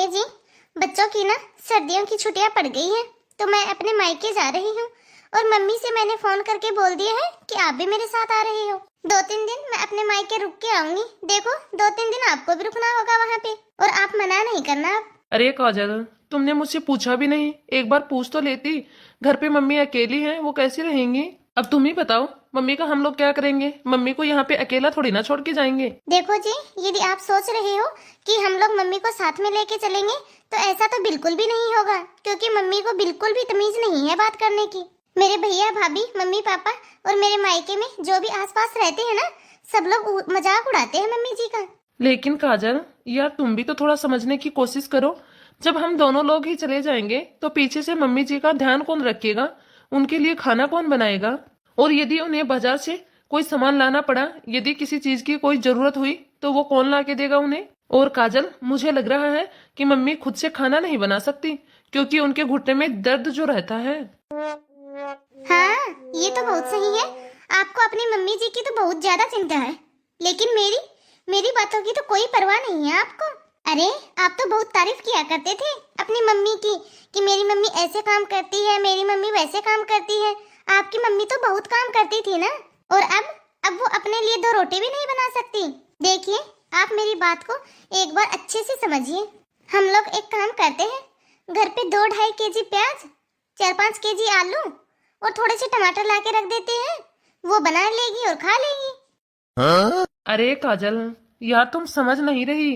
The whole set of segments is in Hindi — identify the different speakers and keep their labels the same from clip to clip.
Speaker 1: देखिए जी, बच्चों की ना सर्दियों की छुट्टियां पड़ गई हैं, तो मैं अपने मायके जा रही हूँ। और मम्मी से मैंने फोन करके बोल दिया है कि आप भी मेरे साथ आ रही हो। 2-3 दिन मैं अपने मायके रुक के आऊंगी। देखो 2-3 दिन आपको भी रुकना होगा वहाँ पे, और आप मना नहीं करना अब।
Speaker 2: अरे काजल, तुमने मुझसे पूछा भी नहीं। एक बार पूछ तो लेती। घर पे मम्मी अकेली हैं, वो कैसी रहेंगी? अब तुम ही बताओ, मम्मी का हम लोग क्या करेंगे? मम्मी को यहाँ पे अकेला थोड़ी ना छोड़ के जाएंगे।
Speaker 1: देखो जी, यदि आप सोच रहे हो कि हम लोग मम्मी को साथ में लेके चलेंगे, तो ऐसा तो बिल्कुल भी नहीं होगा, क्योंकि मम्मी को बिल्कुल भी तमीज नहीं है बात करने की। मेरे भैया भाभी, मम्मी पापा और मेरे मायके में जो भी आसपास रहते हैं ना, सब लोग मजाक उड़ाते हैं मम्मी जी का।
Speaker 2: लेकिन काजल यार, तुम भी तो थोड़ा समझने की कोशिश करो। जब हम दोनों लोग ही चले जाएंगे तो पीछे से मम्मी जी का ध्यान कौन रखेगा? उनके लिए खाना कौन बनाएगा? और यदि उन्हें बाजार से कोई सामान लाना पड़ा, यदि किसी चीज की कोई जरूरत हुई, तो वो कौन ला के देगा उन्हें? और काजल, मुझे लग रहा है कि मम्मी खुद से खाना नहीं बना सकती, क्योंकि उनके घुटने में दर्द जो रहता है।
Speaker 1: हाँ, ये तो बहुत सही है। आपको अपनी मम्मी जी की तो बहुत ज्यादा चिंता है, लेकिन मेरी मेरी बातों की तो कोई परवाह नहीं है आपको। अरे, आप तो बहुत तारीफ किया करते थे अपनी मम्मी की, कि मेरी मम्मी ऐसे काम करती है, मेरी मम्मी वैसे काम करती है। आपकी मम्मी तो बहुत काम करती थी ना। और अब वो अपने लिए 2 रोटी भी नहीं बना सकती। देखिए, आप मेरी बात को एक बार अच्छे से समझिए। हम लोग एक काम करते हैं, घर पे 2-2.5 केजी प्याज, 4-5 केजी आलू और थोड़े से टमाटर ला के रख देते हैं। वो बना लेगी और खा लेगी।
Speaker 2: अरे काजल, यार तुम समझ नहीं रही।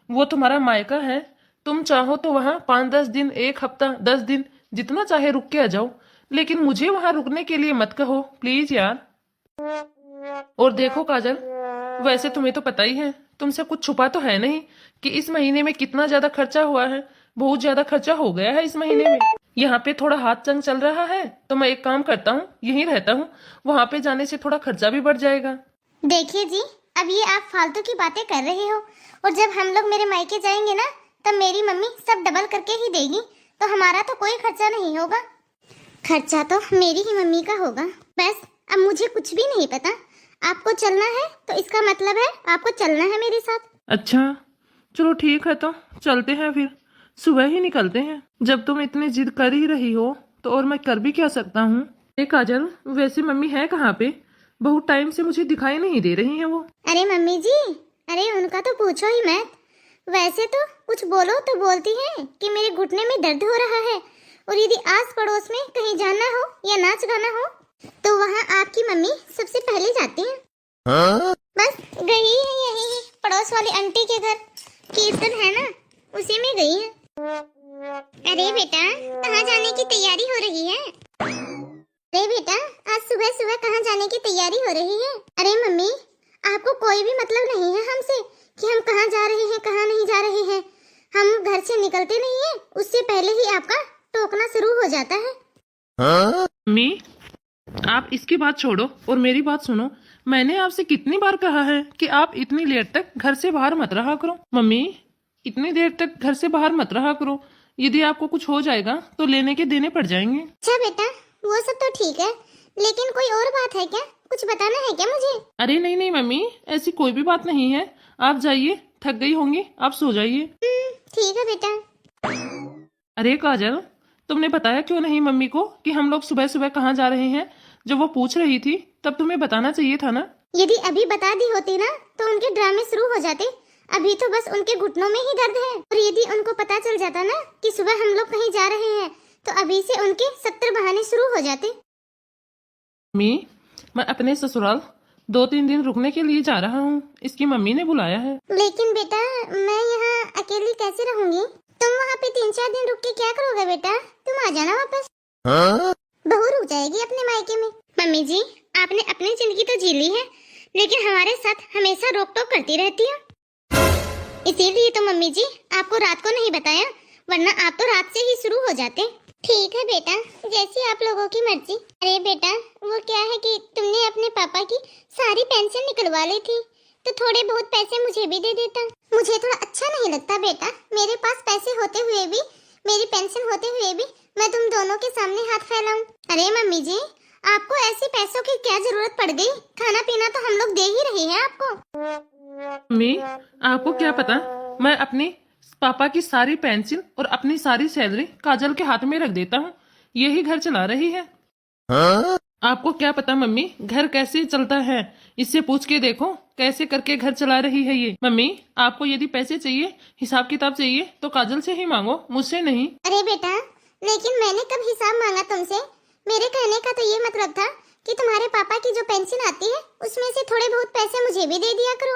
Speaker 2: वो तुम्हारा मायका है। तुम चाहो तो वहां 5-10 दिन, 1 हफ्ता, 10 दिन, जितना चाहे रुक के आ जाओ, लेकिन मुझे वहां रुकने के लिए मत कहो प्लीज यार। और देखो काजल, वैसे तुम्हें तो पता ही है, तुमसे कुछ छुपा तो है नहीं कि इस महीने में कितना ज्यादा खर्चा हुआ है। बहुत ज्यादा खर्चा हो गया है इस महीने में। यहाँ पे थोड़ा हाथ चंग चल रहा है, तो मैं एक काम करता हूँ, यहीं रहता हूँ। वहां पे जाने से थोड़ा खर्चा भी बढ़ जाएगा।
Speaker 1: देखिए जी, अब ये आप फालतू की बातें कर रहे हो, और जब हम लोग मेरे मायके जाएंगे ना, तब मेरी मम्मी सब डबल करके ही देगी, तो हमारा तो कोई खर्चा नहीं होगा। खर्चा तो मेरी ही मम्मी का होगा। बस अब मुझे कुछ भी नहीं पता। आपको चलना है तो इसका मतलब है आपको चलना है मेरे साथ।
Speaker 2: अच्छा, चलो ठीक है, तो चलते हैं फिर। सुबह ही निकलते हैं। जब तुम इतनी जिद कर ही रही हो, तो और मैं कर भी क्या सकता हूँ? काजल, वैसे मम्मी है कहाँ पे? बहुत टाइम से मुझे दिखाई नहीं दे रही है वो।
Speaker 1: अरे मम्मी जी, अरे उनका तो पूछो ही मत। वैसे तो कुछ बोलो तो बोलती हैं कि मेरे घुटने में दर्द हो रहा है, और यदि आस पड़ोस में कहीं जाना हो या नाच गाना हो, तो वहाँ आपकी मम्मी सबसे पहले जाती हैं। बस गई है यही पड़ोस वाली आंटी के घर, कीर्तन है ना, उसी में गई है। अरे बेटा, कहाँ जाने की तैयारी हो रही है? अरे बेटा, आज सुबह सुबह कहाँ जाने की तैयारी हो रही है? अरे मम्मी, आपको कोई भी मतलब नहीं है हमसे कि हम कहाँ जा रहे हैं, कहाँ नहीं जा रहे हैं। हम घर से निकलते नहीं है, उससे पहले ही आपका टोकना शुरू हो जाता है।
Speaker 2: मम्मी, आप इसकी बात छोड़ो और मेरी बात सुनो। मैंने आपसे कितनी बार कहा है कि आप इतनी लेट तक घर से बाहर मत रहा करो। मम्मी, इतनी देर तक घर से बाहर मत रहा करो। यदि आपको कुछ हो जाएगा तो लेने के देने पड़ जाएंगे।
Speaker 1: अच्छा बेटा, वो सब तो ठीक है, लेकिन कोई और बात है क्या? कुछ बताना है क्या मुझे?
Speaker 2: अरे नहीं नहीं मम्मी, ऐसी कोई भी बात नहीं है। आप जाइए, थक गई होंगी, आप सो जाइए।
Speaker 1: ठीक है बेटा।
Speaker 2: अरे काजल, तुमने बताया क्यों नहीं मम्मी को कि हम लोग सुबह सुबह कहाँ जा रहे हैं? जब वो पूछ रही थी तब तुम्हें बताना चाहिए था ना।
Speaker 1: यदि अभी बता दी होती ना, तो उनके ड्रामे शुरू हो जाते। अभी तो बस उनके घुटनों में ही दर्द है, और यदि उनको पता चल जाता ना कि सुबह हम लोग कहीं जा रहे हैं, तो अभी से उनके 70 बहाने शुरू हो जाते।
Speaker 2: मम्मी, मैं अपने ससुराल 2-3 दिन रुकने के लिए जा रहा हूँ। इसकी मम्मी ने बुलाया है।
Speaker 1: लेकिन बेटा, मैं यहाँ अकेली कैसे रहूंगी? तुम वहाँ पे 3-4 दिन रुक के क्या करोगे बेटा? तुम आ जाना वापस। बहू रुक जाएगी अपने मायके में। मम्मी जी, आपने अपनी जिंदगी तो जी ली है, लेकिन हमारे साथ हमेशा रोक टोक करती रहती है। इसीलिए तो मम्मी जी आपको रात को नहीं बताया, वरना आप तो रात से ही शुरू हो जाते। ठीक है बेटा, जैसी आप लोगों की मर्जी। अरे बेटा, वो क्या है कि तुमने अपने पापा की सारी पेंशन निकलवा ली थी, तो थोड़े बहुत पैसे मुझे भी दे देता। मुझे थोड़ा अच्छा नहीं लगता बेटा, मेरे पास पैसे होते हुए भी, मेरी पेंशन होते हुए भी मैं तुम दोनों के सामने हाथ फैलाऊं। अरे मम्मी जी, आपको ऐसे पैसों की क्या जरूरत पड़ गई? खाना पीना तो हम लोग दे ही रहे हैं आपको।
Speaker 2: मम्मी, आपको क्या पता मैं अपनी पापा की सारी पेंशन और अपनी सारी सैलरी काजल के हाथ में रख देता हूँ, यही घर चला रही है। आपको क्या पता मम्मी घर कैसे चलता है, इससे पूछ के देखो कैसे करके घर चला रही है ये। मम्मी आपको यदि पैसे चाहिए, हिसाब किताब चाहिए तो काजल से ही मांगो, मुझसे नहीं।
Speaker 1: अरे बेटा, लेकिन मैंने कब हिसाब मांगा तुमसे? मेरे कहने का तो ये मतलब था कि तुम्हारे पापा की जो पेंशन आती है उसमें से थोड़े बहुत पैसे मुझे भी दे दिया करो।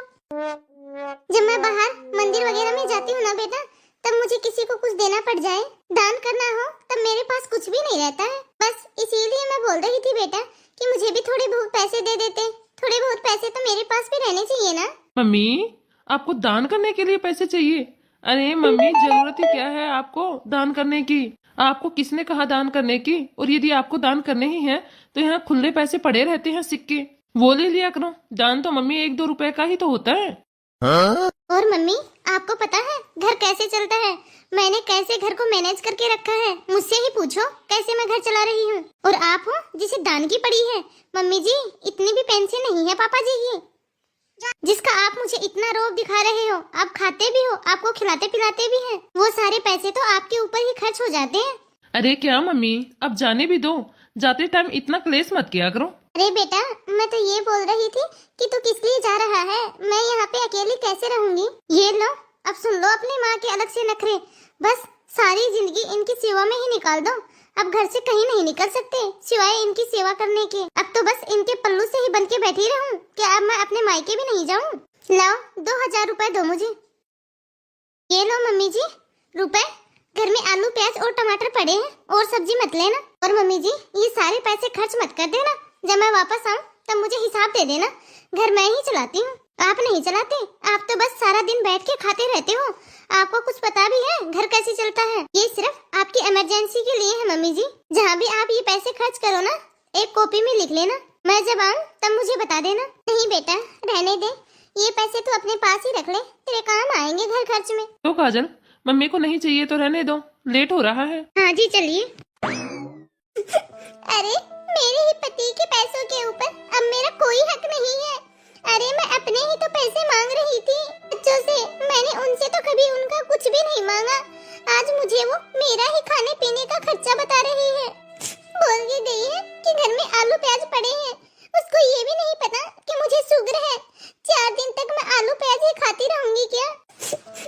Speaker 1: जब मैं बाहर मंदिर वगैरह में जाती हूँ ना बेटा, तब मुझे किसी को कुछ देना पड़ जाए, दान करना हो, तब मेरे पास कुछ भी नहीं रहता है। बस इसीलिए मैं बोल रही थी बेटा कि मुझे भी थोड़े बहुत पैसे दे देते। थोड़े बहुत पैसे तो मेरे पास भी रहने चाहिए ना।
Speaker 2: मम्मी आपको दान करने के लिए पैसे चाहिए? अरे मम्मी जरूरत ही क्या है आपको दान करने की? आपको किसने कहा दान करने की? और यदि आपको दान करने ही है तो यहाँ खुले पैसे पड़े रहते हैं, सिक्के, वो ले लिया करो। दान तो मम्मी 1-2 रुपए का ही तो होता है।
Speaker 1: और मम्मी आपको पता है घर कैसे चलता है? मैंने कैसे घर को मैनेज करके रखा है, मुझसे ही पूछो कैसे मैं घर चला रही हूँ। और आप हो जिसे दान की पड़ी है। मम्मी जी इतनी भी पेंशन नहीं है पापा जी की, जिसका आप मुझे इतना रोब दिखा रहे हो। आप खाते भी हो, आपको खिलाते पिलाते भी हैं। वो सारे पैसे तो आपके ऊपर ही खर्च हो जाते हैं।
Speaker 2: अरे क्या मम्मी, अब जाने भी दो, जाते टाइम इतना क्लेश मत किया करो।
Speaker 1: अरे बेटा, मैं तो ये बोल रही थी कि तू किस लिए जा रहा है? मैं यहाँ पे अकेली कैसे रहूंगी? ये लो, अब सुन लो अपनी माँ के अलग से नखरे। बस सारी जिंदगी इनकी सेवा में ही निकाल दो। अब घर से कहीं नहीं निकल सकते सिवाय इनकी सेवा करने के। अब तो बस इनके पल्लू से ही बन के बैठी रहूं। क्या अब मैं अपने मायके भी नहीं जाऊं? लाओ 2000 रुपए दो मुझे। ये लो मम्मी जी रुपए। घर में आलू प्याज और टमाटर पड़े हैं, और सब्जी मत लेना। और मम्मी जी ये सारे पैसे खर्च मत कर देना। जब मैं वापस आऊं तब मुझे हिसाब दे देना। घर मैं ही चलाती हूँ, आप नहीं चलाते। आप तो बस सारा दिन बैठ के खाते रहते हो। आपको कुछ पता भी है घर कैसे चलता है? ये सिर्फ आपकी इमरजेंसी के लिए है मम्मी जी। जहाँ भी आप ये पैसे खर्च करो ना, एक कॉपी में लिख लेना। मैं जब आऊँ तब मुझे बता देना। नहीं बेटा रहने दे, ये पैसे तो अपने पास ही रख ले, तेरे काम आएंगे घर खर्च में।
Speaker 2: तो काजल मम्मी को नहीं चाहिए तो रहने दो, लेट हो रहा है।
Speaker 1: हाँ जी चलिए। अरे मेरे ही पति के पैसों के ऊपर अब मेरा कोई हक नहीं है। अरे मैं अपने ही तो पैसे मांग रही थी बच्चों से, मैंने उनसे तो कभी उनका कुछ भी नहीं मांगा। आज मुझे वो मेरा ही खाने पीने का खर्चा बता रही है। बोल के गई है कि घर में आलू प्याज पड़े हैं। उसको ये भी नहीं पता कि मुझे शुगर है। 4 दिन तक मैं आलू प्याज ही खाती रहूंगी क्या?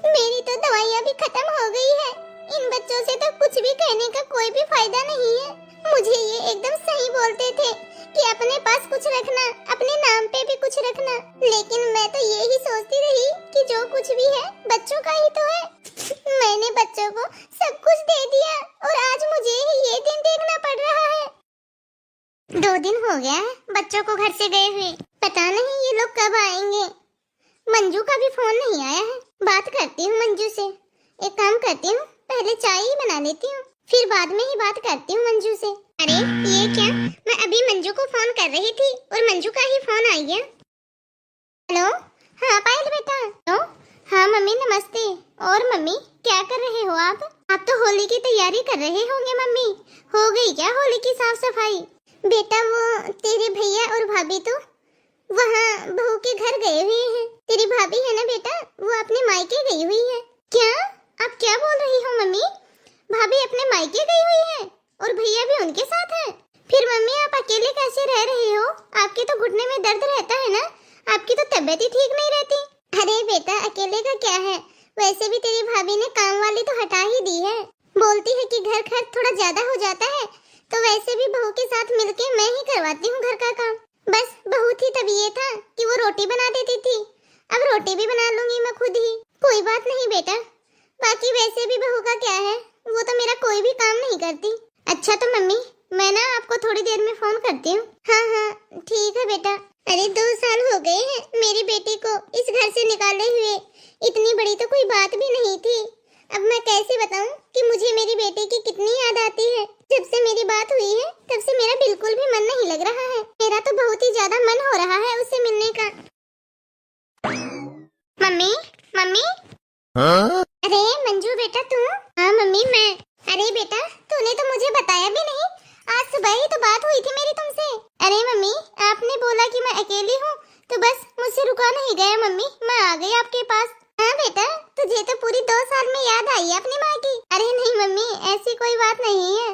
Speaker 1: मेरी तो दवाइयाँ भी खत्म हो गई है। इन बच्चों से तो कुछ भी कहने का कोई भी फायदा नहीं है। मुझे ये एकदम सही बोलते थे कि अपने पास कुछ रखना, अपने नाम पे भी कुछ रखना, लेकिन मैं तो ये ही सोचती रही कि जो कुछ भी है बच्चों का ही तो है। मैंने बच्चों को सब कुछ दे दिया और आज मुझे ही ये दिन देखना पड़ रहा है। 2 दिन हो गया है बच्चों को घर से गए हुए, पता नहीं ये लोग कब आएंगे। मंजू का भी फोन नहीं आया है। बात करती हूँ मंजू से। एक काम करती हूँ, पहले चाय ही बना लेती हूँ, फिर बाद में ही बात करती हूँ मंजू से। अरे ये क्या, मैं अभी मंजू को फोन कर रही थी और मंजू का ही फोन आ गया। हेलो, हाँ पायल बेटा। हेलो, हाँ मम्मी नमस्ते। और मम्मी क्या कर रहे हो आप? आप तो होली की तैयारी कर रहे होंगे मम्मी। हो गई क्या होली की साफ सफाई? बेटा वो तेरे भैया और भाभी तो वहाँ बहू के घर गए हुए हैं। तेरी भाभी है ना बेटा, वो अपने मायके गई हुई है। क्या आप क्या बोल रही हो मम्मी? भाभी अपने मायके गई हुई है और भैया भी उनके साथ है? फिर मम्मी आप अकेले कैसे रह रहे हो? आपके तो घुटने में दर्द रहता है ना, आपकी तो तबीयत ही ठीक नहीं रहती। अरे बेटा अकेले का क्या है, वैसे भी तेरी भाभी ने काम वाली तो हटा ही दी है। बोलती है कि घर खर्च थोड़ा ज्यादा हो जाता है, तो वैसे भी बहू के साथ मिलके मैं ही करवाती हूँ घर का काम। बस बहू थी तब ये था कि वो रोटी बना देती थी, अब रोटी भी बना लूंगी मैं खुद ही। कोई बात नहीं बेटा, बाकी वैसे भी बहू का क्या है, वो तो मेरा कोई भी काम नहीं करती। अच्छा तो मम्मी मैं ना आपको थोड़ी देर में फोन करती हूँ। हाँ हाँ ठीक है बेटा। अरे 2 साल हो गए हैं मेरी बेटी को इस घर से निकाले हुए। इतनी बड़ी तो कोई बात भी नहीं थी। अब मैं कैसे बताऊं कि मुझे मेरी बेटी की कितनी याद आती है। जब से मेरी बात हुई है तब से मेरा बिल्कुल भी मन नहीं लग रहा है। मेरा तो बहुत ही ज्यादा मन हो रहा है उससे मिलने का। Mummy mummy. अरे मंजू बेटा तू? हाँ मम्मी मैं। अरे बेटा तूने तो मुझे बताया भी नहीं, आज सुबह ही तो बात हुई थी मेरी तुमसे। अरे मम्मी आपने बोला कि मैं अकेली हूँ तो बस मुझसे रुका नहीं गया मम्मी, मैं आ गई आपके पास। हाँ बेटा, तुझे तो पूरी 2 साल में याद आई है अपनी माँ की। अरे नहीं मम्मी, ऐसी कोई बात नहीं है।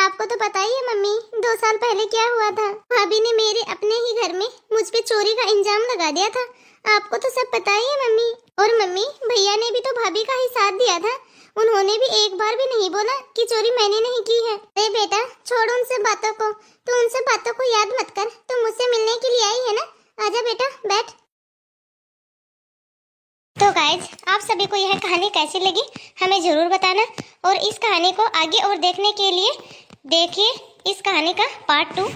Speaker 1: आपको तो पता ही है मम्मी, 2 साल पहले क्या हुआ था। भाभी ने मेरे अपने ही घर में मुझ पे चोरी का इंजाम लगा दिया था। आपको तो सब पता ही है मम्मी। और मम्मी, भैया ने भी तो भाभी का ही साथ दिया था। उन्होंने भी एक बार भी नहीं बोला कि चोरी मैंने नहीं की है। अरे बेटा, छोड़ उनसे बातों को, तू उनसे बातों को याद मत कर। तू मुझसे मिलने के लिए आई है ना, आजा बेटा, बैठ। तो गाइज, आप सभी को यह कहानी कैसी लगी हमें जरूर बताना, और इस कहानी को आगे और देखने के लिए देखिए इस कहानी का पार्ट 2।